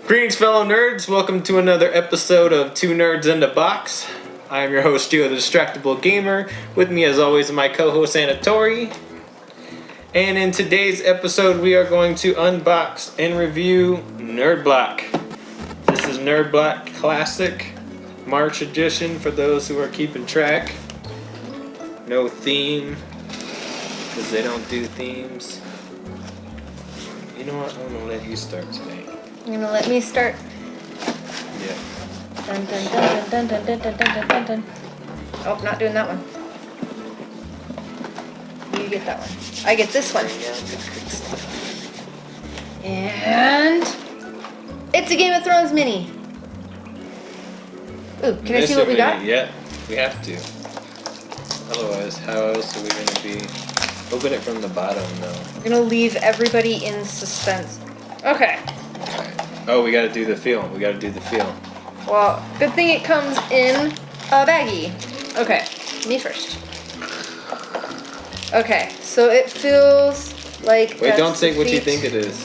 Greetings, fellow nerds. Welcome to another episode of Two Nerds in the Box. I am your host, Gio, the Distractible Gamer. With me, as always, my co-host, Anatori. And in today's episode, we are going to unbox and review Nerd Block. This is Nerd Block Classic March Edition for those who are keeping track. No theme, because they don't do themes. You know what? I'm going to let you start today. You're gonna let me start? Yeah. Dun dun dun dun dun dun dun dun dun dun. Oh, not doing that one. You get that one. I get this one. And it's a Game of Thrones mini. Ooh, can I see what we got? Yeah, we have to. Otherwise, how else are we gonna be? Open it from the bottom, though. I'm gonna leave everybody in suspense. Okay. Oh, we gotta do the feel. Well, good thing it comes in a baggie. Okay, me first. Okay, so it feels like. Wait, don't say what you think it is.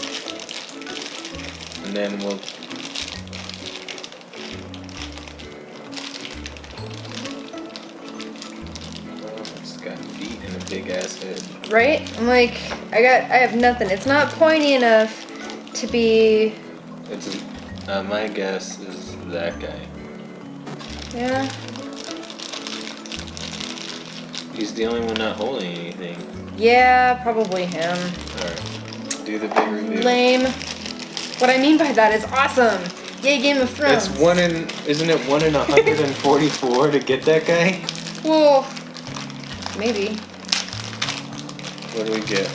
And then we'll. Oh, it's got feet and a big ass head. Right? I'm like, I have nothing. It's not pointy enough to be. It's my guess is that guy. Yeah. He's the only one not holding anything. Yeah, probably him. Alright. Do the big review. Lame. What I mean by that is awesome. Yay, Game of Thrones. Isn't it 1 in 144 to get that guy? Well, maybe. What do we get?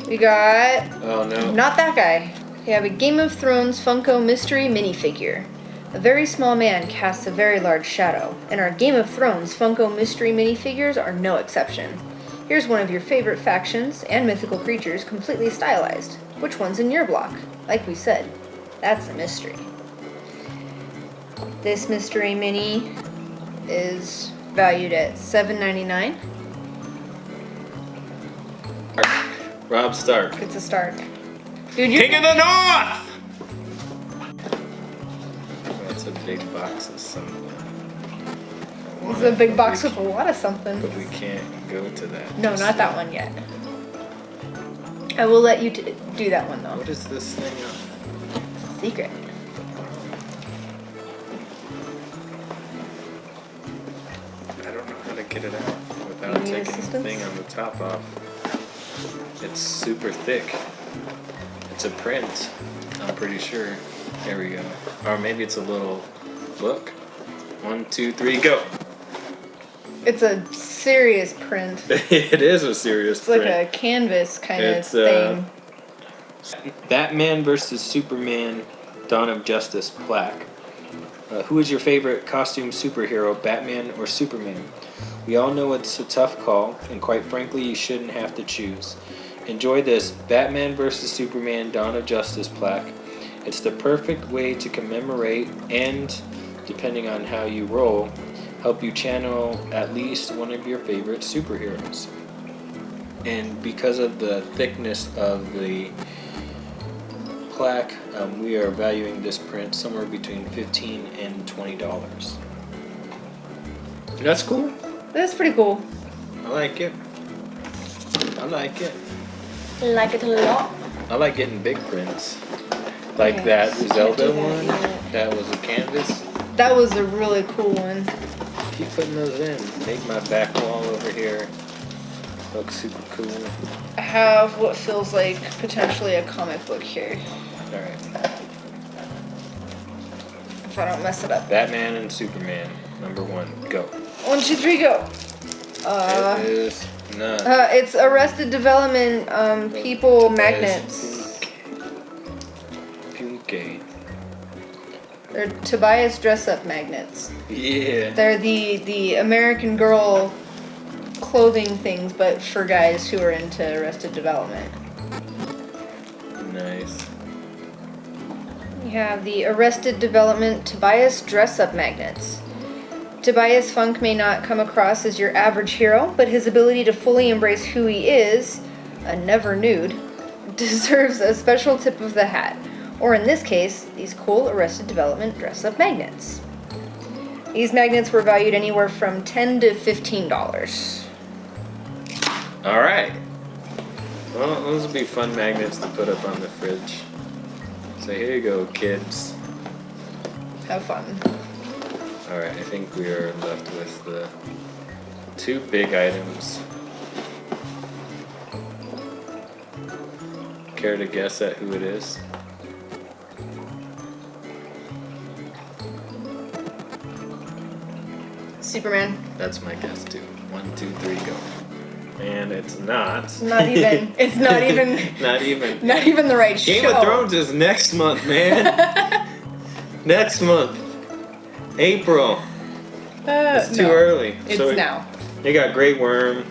We got. Oh no. Not that guy. We have a Game of Thrones Funko Mystery minifigure. A very small man casts a very large shadow, and our Game of Thrones Funko Mystery minifigures are no exception. Here's one of your favorite factions and mythical creatures completely stylized. Which one's in your block? Like we said, that's a mystery. This mystery mini is valued at $7.99. Robb Stark. It's a Stark. Dude, King of the North! That's a big box of something. This is a big box with a lot of something. But we can't go to that. No, not that one yet. I will let you do that one though. What is this thing? Secret. I don't know how to get it out without You need taking the assistance? thing on the top off. It's super thick. It's a print, I'm pretty sure. There we go. Or maybe it's a little book. 1, 2, 3, go! It's a serious print. It is a serious It's print. like a canvas kind of It's, thing. Batman vs. Superman Dawn of Justice plaque. Who is your favorite costume superhero, Batman or Superman? We all know it's a tough call, and quite frankly, you shouldn't have to choose. Enjoy this Batman vs. Superman Dawn of Justice plaque. It's the perfect way to commemorate and, depending on how you roll, help you channel at least one of your favorite superheroes. And because of the thickness of the plaque, we are valuing this print somewhere between $15 and $20. That's cool. That's pretty cool. I like it. Like Like it a lot. I like getting big prints. Like Yes. that Zelda Can't do that one. yet. That was a canvas. That was a really cool one. Keep putting those in. Make my back wall over here look super cool. I have what feels like potentially a comic book here. Alright. If I don't mess it up. Batman and Superman. Number 1. Go. 1, 2, 3, go. It is not. It's Arrested Development people magnets. Puke. They're Tobias dress-up magnets. Yeah. They're the American Girl clothing things, but for guys who are into Arrested Development. Nice. You have the Arrested Development Tobias dress-up magnets. Tobias Funk may not come across as your average hero, but his ability to fully embrace who he is, a never nude, deserves a special tip of the hat. Or in this case, these cool Arrested Development dress-up magnets. These magnets were valued anywhere from $10 to $15. All right. Well, those would be fun magnets to put up on the fridge. So here you go, kids. Have fun. All right, I think we are left with the 2 big items. Care to guess at who it is? Superman. That's my guess too. 1, 2, 3, go. And it's not. Not even. It's not even. Not even. Not even the right Game show. of Thrones is next month, man. Next month. April. It's too early. It's now. They got Grey Worm.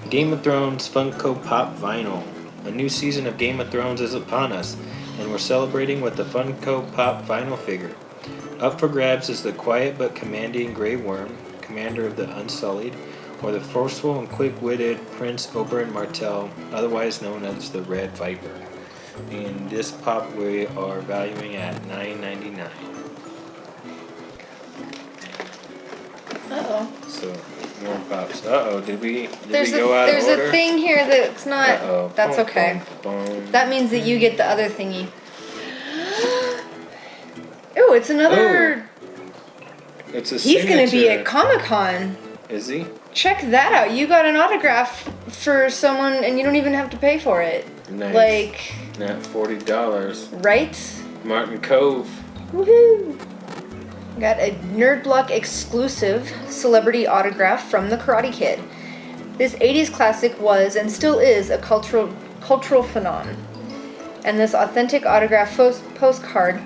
Game of Thrones Funko Pop Vinyl. A new season of Game of Thrones is upon us, and we're celebrating with the Funko Pop Vinyl figure. Up for grabs is the quiet but commanding Grey Worm, commander of the Unsullied, or the forceful and quick-witted Prince Oberyn Martell, otherwise known as the Red Viper. And this pop we are valuing at $9.99. Uh-oh. So more pops. Uh-oh, did we There's go out of order? There's a thing here that's not. Uh-oh. That's Boom, okay. boom, boom. That means that you get the other thingy. Ooh, it's another. It's a He's gonna be signature. at Comic-Con. Is he? Check that out. You got an autograph for someone, and you don't even have to pay for it. Nice. Like, Not $40. right? Martin Cove. Woohoo! Got a Nerd Block exclusive celebrity autograph from the Karate Kid. This 80s classic was and still is a cultural phenomenon. And this authentic autograph postcard.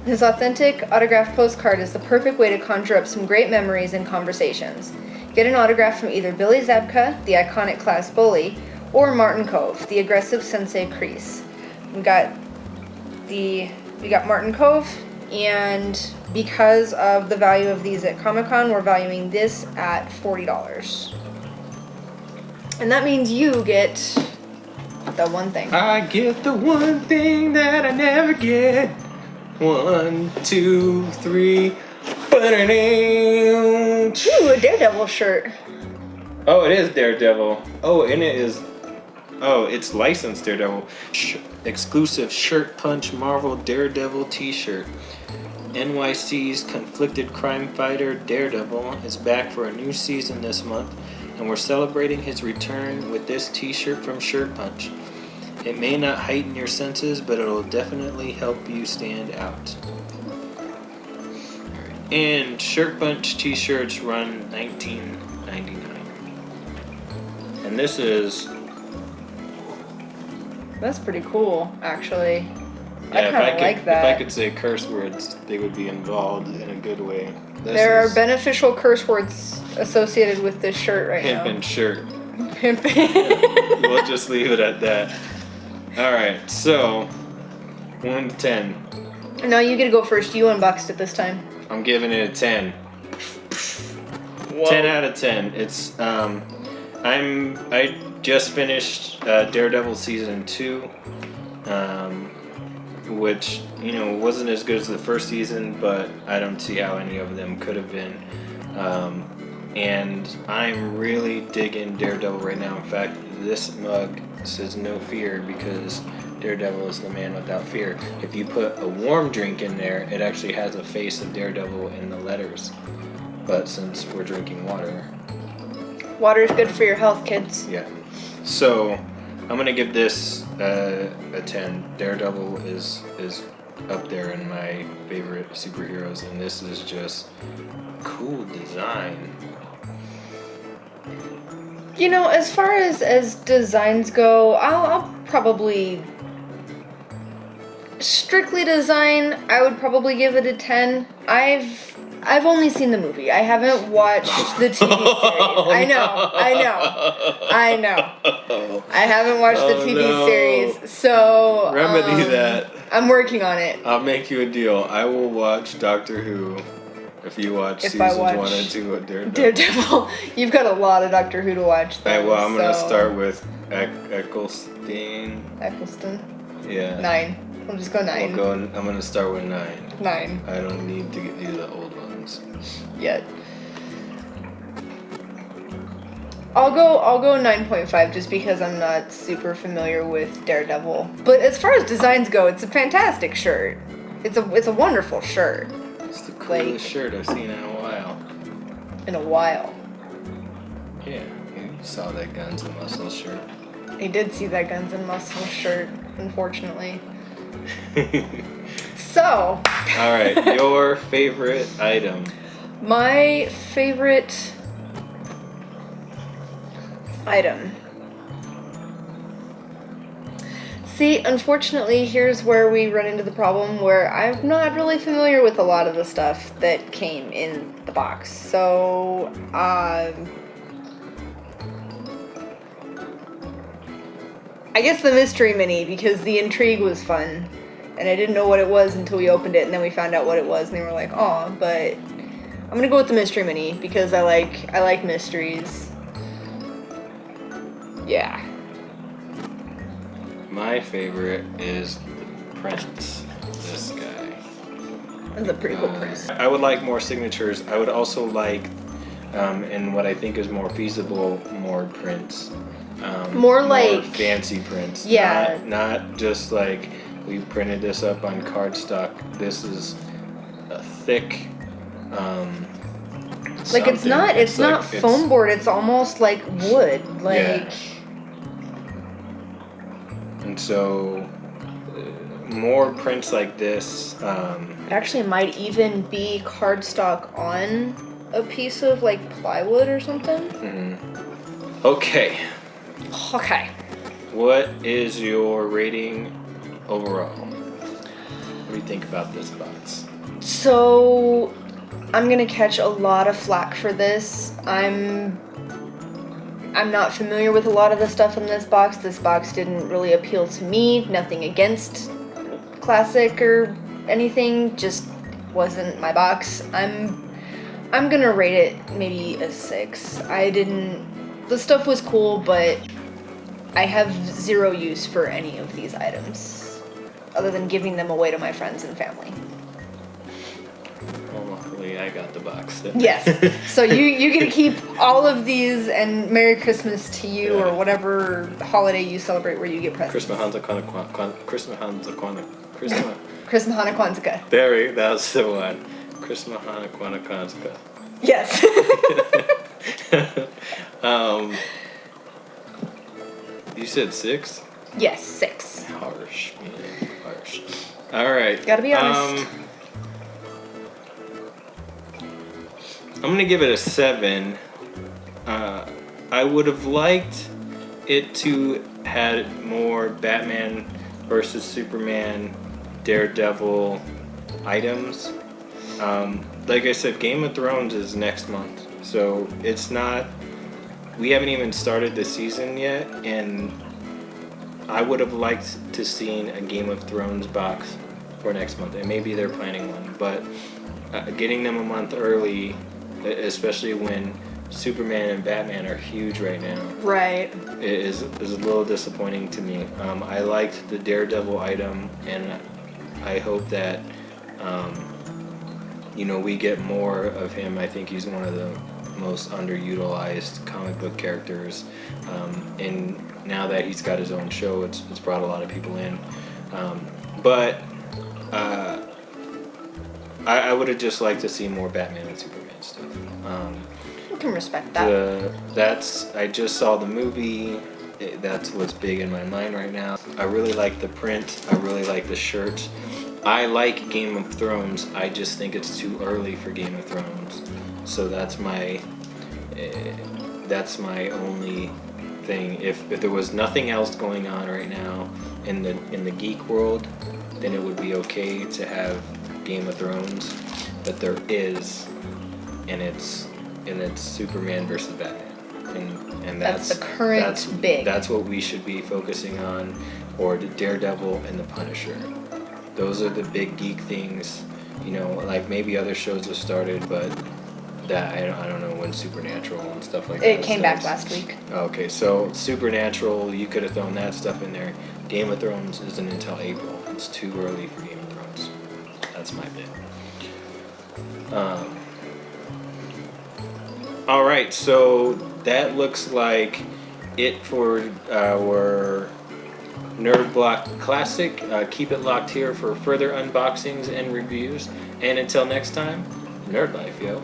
This authentic autograph postcard is the perfect way to conjure up some great memories and conversations. Get an autograph from either Billy Zabka, the iconic class bully, or Martin Cove, the aggressive sensei Kreese. We got Martin Cove, and because of the value of these at Comic-Con, we're valuing this at $40. And that means you get the one thing. I get the one thing that I never get. 1, 2, 3. Ooh, a Daredevil shirt. Oh, it is Daredevil. Oh, and it is. Oh, it's licensed Daredevil. Exclusive Shirt Punch Marvel Daredevil t-shirt. NYC's conflicted crime fighter Daredevil is back for a new season this month, and we're celebrating his return with this t-shirt from Shirt Punch. It may not heighten your senses, but it'll definitely help you stand out. And Shirt Punch t-shirts run $19.99. And this is... That's pretty cool, actually. Yeah, I kind of like that. If I could say curse words, they would be involved in a good way. There are beneficial curse words associated with this shirt right now. Pimpin' shirt. Pimpin'. We'll just leave it at that. Alright, so 1 to 10. No, you get to go first. You unboxed it this time. I'm giving it a 10. Whoa. 10 out of 10. It's I just finished Daredevil season 2, which wasn't as good as the first season, but I don't see how any of them could have been. And I'm really digging Daredevil right now. In fact, this mug says no fear because Daredevil is the man without fear. If you put a warm drink in there, it actually has a face of Daredevil in the letters. But since we're drinking water... Water's good for your health, kids. Yeah. So, I'm going to give this a 10. Daredevil is up there in my favorite superheroes, and this is just cool design. As far as designs go, I'll probably... Strictly design, I would probably give it a 10. I've only seen the movie. I haven't watched the TV series. I know. I haven't watched the TV series, so... Remedy that. I'm working on it. I'll make you a deal. I will watch Doctor Who If you watch If I seasons watch 1 and 2 of Daredevil. Daredevil. You've got a lot of Doctor Who to watch. Alright, well, I'm gonna so- start with Eccleston. Eccleston. Yeah. 9. I'll just go 9. I'm gonna start with 9. 9 I don't need to do the old ones. yet. I'll go 9.5 just because I'm not super familiar with Daredevil. But as far as designs go, it's a fantastic shirt. It's a wonderful shirt. It's the coolest shirt I've seen in a while. In a while. Yeah, you saw that Guns and Muscle shirt. I did see that Guns and Muscle shirt, unfortunately. So, Alright, your favorite item. my favorite item. See, unfortunately, here's where we run into the problem where I'm not really familiar with a lot of the stuff that came in the box. So, I guess the mystery mini, because the intrigue was fun. And I didn't know what it was until we opened it, and then we found out what it was, and they were like, "Aw," but I'm gonna go with the mystery mini because I like mysteries. Yeah. My favorite is the Prince. This guy. That's a pretty cool print. I would like more signatures. I would also like, and what I think is more feasible, more prints. More like- fancy prints. Yeah. Not just like we printed this up on cardstock. This is a thick. Like it's not foam board. It's almost like wood. Like Yeah. And so, more prints like this. it actually might even be cardstock on a piece of like plywood or something. Okay. Okay. What is your rating overall? What do you think about this box? So, I'm gonna catch a lot of flack for this. I'm not familiar with a lot of the stuff in this box. This box didn't really appeal to me. Nothing against classic or anything, just wasn't my box. I'm gonna rate it maybe a 6. The stuff was cool, but I have zero use for any of these items other than giving them away to my friends and family. Well, luckily I got the box. Yes. So you get to keep all of these, and Merry Christmas to you, Yeah. or whatever holiday you celebrate where you get presents. Christmas Hanukkah. Christmas, Hanukkah, Kwanzaa. There, that's the one. Christmas Hanukkah. Yes. You said 6? Yes, 6. Harsh, man. Harsh. Alright. Gotta be honest. I'm gonna give it a 7. I would have liked it to had more Batman versus Superman, Daredevil items. Like I said, Game of Thrones is next month, so it's not. We haven't even started the season yet, and I would have liked to seen a Game of Thrones box for next month, and maybe they're planning one, but getting them a month early, especially when Superman and Batman are huge right now, Right. is a little disappointing to me. I liked the Daredevil item, and I hope that we get more of him. I think he's one of the most underutilized comic book characters, and now that he's got his own show, it's brought a lot of people in. But I would have just liked to see more Batman and Superman stuff. You can respect that. I just saw the movie. That's what's big in my mind right now. I really like the print. I really like the shirt. I like Game of Thrones. I just think it's too early for Game of Thrones. So that's my only thing. If there was nothing else going on right now in the geek world, then it would be okay to have Game of Thrones. But there is, and it's Superman versus Batman. And That's the current big. That's what we should be focusing on, or the Daredevil and the Punisher. Those are the big geek things. You know, like maybe other shows have started, but that I don't know when Supernatural and stuff like that. It came back starts. last week. Okay, so Supernatural, you could have thrown that stuff in there. Game of Thrones isn't until April. It's too early for Game of Thrones. That's my bit. All right, so that looks like it for our Nerd Block Classic. Keep it locked here for further unboxings and reviews. And until next time, Nerd Life, yo.